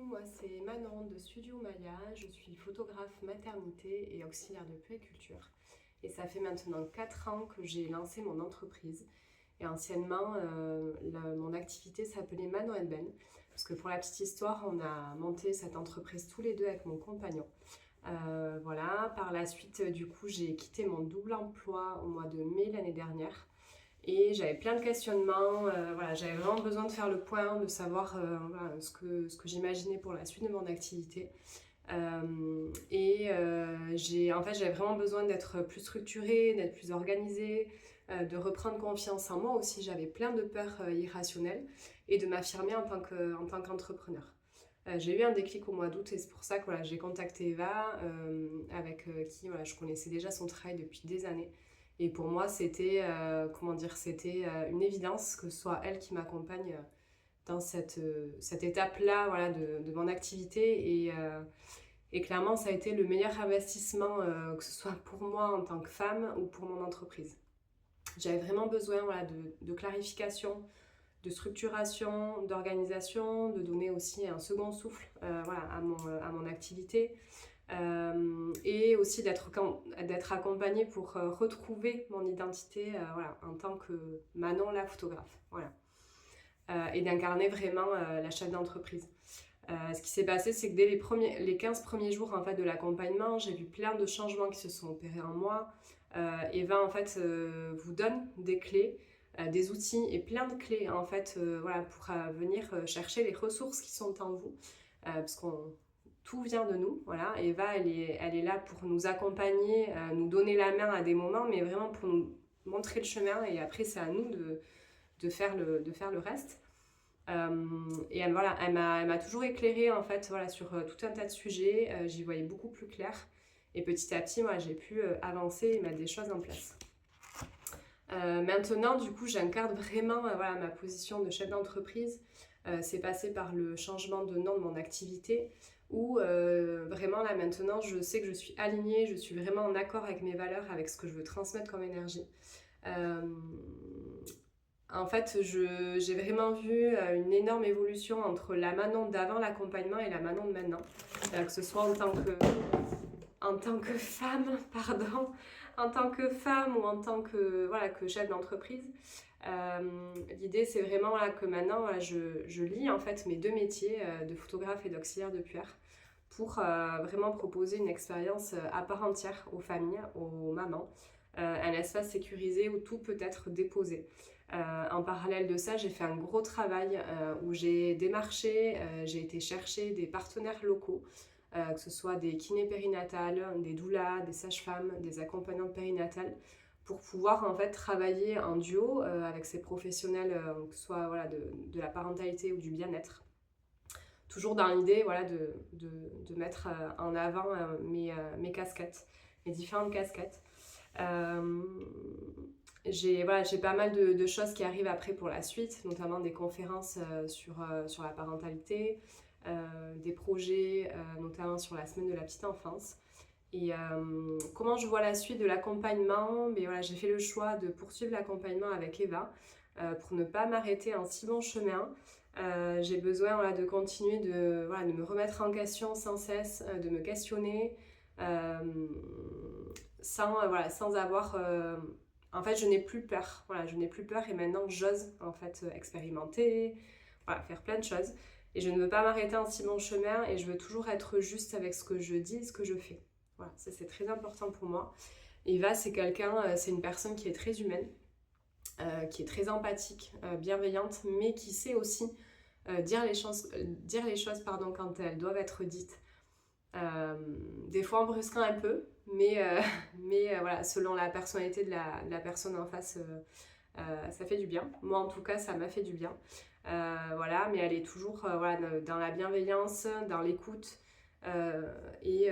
Moi c'est Manon de Studio Maya, je suis photographe maternité et auxiliaire de puériculture. Et ça fait maintenant 4 ans que j'ai lancé mon entreprise. Et anciennement, mon activité s'appelait Manon Ben. Parce que pour la petite histoire, on a monté cette entreprise tous les deux avec mon compagnon. Voilà, par la suite, du coup, j'ai quitté mon double emploi au mois de mai l'année dernière. Et j'avais plein de questionnements, voilà, j'avais vraiment besoin de faire le point, de savoir voilà, ce que j'imaginais pour la suite de mon activité. En fait, j'avais vraiment besoin d'être plus structurée, d'être plus organisée, de reprendre confiance en moi aussi. J'avais plein de peurs irrationnelles et de m'affirmer en tant qu'entrepreneur. J'ai eu un déclic au mois d'août et c'est pour ça que voilà, j'ai contacté Eva, avec qui voilà, je connaissais déjà son travail depuis des années. Et pour moi, c'était une évidence que ce soit elle qui m'accompagne dans cette étape-là voilà, de mon activité. Et clairement, ça a été le meilleur investissement, que ce soit pour moi en tant que femme ou pour mon entreprise. J'avais vraiment besoin voilà, de clarification, de structuration, d'organisation, de donner aussi un second souffle voilà, à mon activité. Et aussi d'être accompagnée pour retrouver mon identité voilà, en tant que Manon la photographe. Voilà. Et d'incarner vraiment la chef d'entreprise. Ce qui s'est passé, c'est que dès les 15 premiers jours en fait, de l'accompagnement, j'ai vu plein de changements qui se sont opérés en moi. Eva en fait vous donne des clés, des outils et plein de clés en fait voilà, pour venir chercher les ressources qui sont en vous. Parce qu'on tout vient de nous, voilà. Eva, elle est là pour nous accompagner, nous donner la main à des moments, mais vraiment pour nous montrer le chemin. Et après, c'est à nous de faire le reste. Et voilà, elle m'a toujours éclairée en fait, voilà, sur tout un tas de sujets. J'y voyais beaucoup plus clair. Et petit à petit, moi, j'ai pu avancer et mettre des choses en place. Maintenant, du coup, j'incarne vraiment voilà, ma position de chef d'entreprise. C'est passé par le changement de nom de mon activité où vraiment là maintenant je sais que je suis alignée, je suis vraiment en accord avec mes valeurs, avec ce que je veux transmettre comme énergie. En fait, j'ai vraiment vu une énorme évolution entre la Manon d'avant l'accompagnement et la Manon de maintenant. Que ce soit en tant que femme, pardon, en tant que femme ou en tant que, voilà, que chef d'entreprise. L'idée, c'est vraiment voilà, que maintenant, voilà, je lie en fait mes deux métiers de photographe et d'auxiliaire de puère pour vraiment proposer une expérience à part entière aux familles, aux mamans, un espace sécurisé où tout peut être déposé. En parallèle de ça, j'ai fait un gros travail où j'ai démarché, j'ai été chercher des partenaires locaux, que ce soit des kinés périnatales, des doulas, des sages-femmes, des accompagnantes périnatales, pour pouvoir en fait travailler en duo avec ces professionnels, que ce soit voilà, de la parentalité ou du bien-être. Toujours dans l'idée voilà, de mettre en avant mes casquettes, mes différentes casquettes. J'ai pas mal de choses qui arrivent après pour la suite, notamment des conférences sur la parentalité, des projets, notamment sur la semaine de la petite enfance. Et comment je vois la suite de l'accompagnement, mais voilà, j'ai fait le choix de poursuivre l'accompagnement avec Eva pour ne pas m'arrêter en si bon chemin. J'ai besoin voilà, de continuer voilà, de me remettre en question sans cesse, de me questionner sans avoir... En fait, je n'ai plus peur. Voilà, je n'ai plus peur et maintenant j'ose en fait expérimenter, voilà, faire plein de choses. Et je ne veux pas m'arrêter en si bon chemin et je veux toujours être juste avec ce que je dis et ce que je fais. Voilà, ça c'est très important pour moi. Eva, c'est une personne qui est très humaine, qui est très empathique, bienveillante, mais qui sait aussi dire les choses pardon, quand elles doivent être dites. Des fois en brusquant un peu, mais voilà, selon la personnalité de la personne en face, ça fait du bien. Moi en tout cas, ça m'a fait du bien. Voilà, mais elle est toujours voilà, dans la bienveillance, dans l'écoute. Et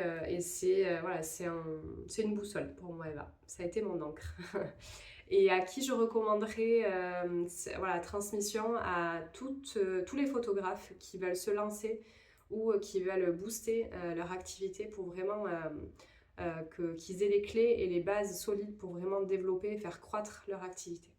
voilà, c'est une boussole pour moi, Eva. Ça a été mon encre. Et à qui je recommanderais voilà, la transmission à tous les photographes qui veulent se lancer ou qui veulent booster leur activité pour vraiment qu'ils aient les clés et les bases solides pour vraiment développer et faire croître leur activité.